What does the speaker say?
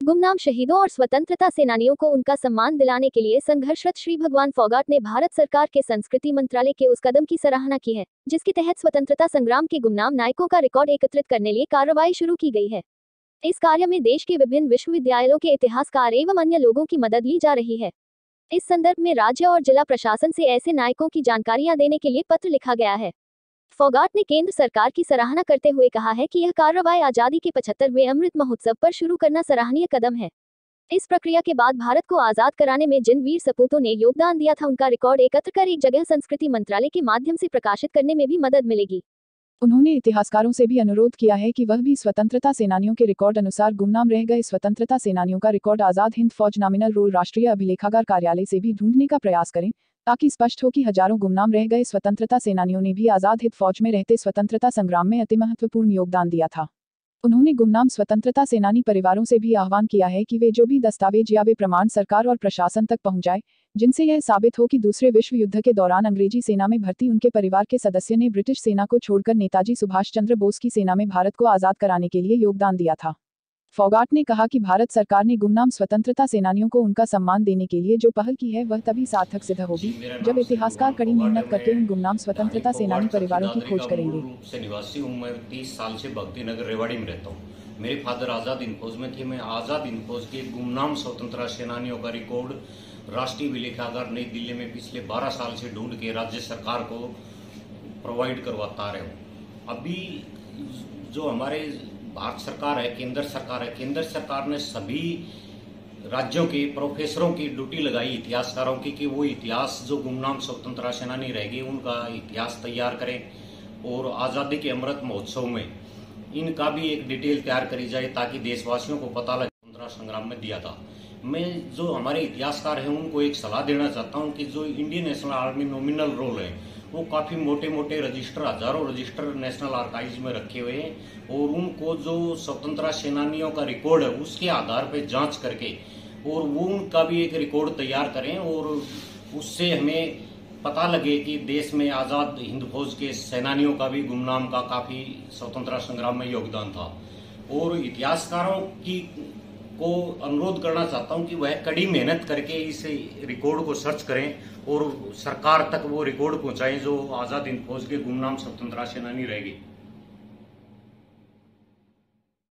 गुमनाम शहीदों और स्वतंत्रता सेनानियों को उनका सम्मान दिलाने के लिए संघर्षरत श्री भगवान फोगाट ने भारत सरकार के संस्कृति मंत्रालय के उस कदम की सराहना की है, जिसके तहत स्वतंत्रता संग्राम के गुमनाम नायकों का रिकॉर्ड एकत्रित करने लिए कार्रवाई शुरू की गई है। इस कार्य में देश के विभिन्न विश्वविद्यालयों के इतिहासकार एवं अन्य लोगों की मदद ली जा रही है। इस संदर्भ में राज्य और जिला प्रशासन से ऐसे नायकों की जानकारियां देने के लिए पत्र लिखा गया है। फोगाट ने केंद्र सरकार की सराहना करते हुए कहा है कि यह कार्रवाई आजादी के 75वें अमृत महोत्सव पर शुरू करना सराहनीय कदम है। इस प्रक्रिया के बाद भारत को आजाद कराने में जिन वीर सपूतों ने योगदान दिया था, उनका रिकॉर्ड एकत्र कर एक जगह संस्कृति मंत्रालय के माध्यम से प्रकाशित करने में भी मदद मिलेगी। उन्होंने इतिहासकारों से भी अनुरोध किया है कि वह भी स्वतंत्रता सेनानियों के रिकॉर्ड अनुसार गुमनाम रह गए स्वतंत्रता सेनानियों का रिकॉर्ड आजाद हिंद फौज नॉमिनल रोल राष्ट्रीय अभिलेखागार कार्यालय से भी ढूंढने का प्रयास करें, ताकि स्पष्ट हो कि हजारों गुमनाम रह गए स्वतंत्रता सेनानियों ने भी आजाद हिंद फौज में रहते स्वतंत्रता संग्राम में अति महत्वपूर्ण योगदान दिया था। उन्होंने गुमनाम स्वतंत्रता सेनानी परिवारों से भी आह्वान किया है कि वे जो भी दस्तावेज या वे प्रमाण सरकार और प्रशासन तक पहुंचाए, जिनसे यह साबित हो कि दूसरे विश्व युद्ध के दौरान अंग्रेजी सेना में भर्ती उनके परिवार के सदस्य ने ब्रिटिश सेना को छोड़कर नेताजी सुभाष चंद्र बोस की सेना में भारत को आजाद कराने के लिए योगदान दिया था। फोगाट ने कहा कि भारत सरकार ने गुमनाम स्वतंत्रता सेनानियों को उनका सम्मान देने के लिए जो पहल की है वह तभी सार्थक सिद्ध होगी जब इतिहासकार कड़ी मेहनत करके उन गुमनाम स्वतंत्रता सेनानी परिवारों की खोज करेंगे। निवासी हूँ मैं, 30 साल से भक्ति नगर रेवाड़ी में रहता हूँ। मेरे फादर आजाद हिंद फौज में थे। मैं आजाद हिंद फौज के गुमनाम स्वतंत्रता सेनानियों का रिकॉर्ड राष्ट्रीय अभिलेखागार नई दिल्ली में पिछले 12 साल से ढूंढ के राज्य सरकार को प्रोवाइड करवाता रहे हूँ। अभी जो हमारे भारत सरकार है, केंद्र सरकार ने सभी राज्यों के प्रोफेसरों की ड्यूटी लगाई इतिहासकारों की कि वो इतिहास जो गुमनाम स्वतंत्रता सेनानी रह गए उनका इतिहास तैयार करें और आज़ादी के अमृत महोत्सव में इनका भी एक डिटेल तैयार करी जाए ताकि देशवासियों को पता लगे स्वतंत्रता संग्राम में दिया था। मैं जो हमारे इतिहासकार हैं उनको एक सलाह देना चाहता हूं कि जो Indian National Army nominal role है वो काफ़ी मोटे मोटे रजिस्टर, हजारों रजिस्टर नेशनल आर्काइव्स में रखे हुए हैं और उनको जो स्वतंत्रता सेनानियों का रिकॉर्ड है उसके आधार पर जांच करके और वो उनका भी एक रिकॉर्ड तैयार करें और उससे हमें पता लगे कि देश में आज़ाद हिंद फौज के सेनानियों का भी गुमनाम का काफ़ी स्वतंत्रता संग्राम में योगदान था। और इतिहासकारों को अनुरोध करना चाहता हूं कि वह कड़ी मेहनत करके इस रिकॉर्ड को सर्च करें और सरकार तक वो रिकॉर्ड पहुंचाएं जो आज़ाद हिंद फौज के गुमनाम स्वतंत्रता सेनानी रह गए।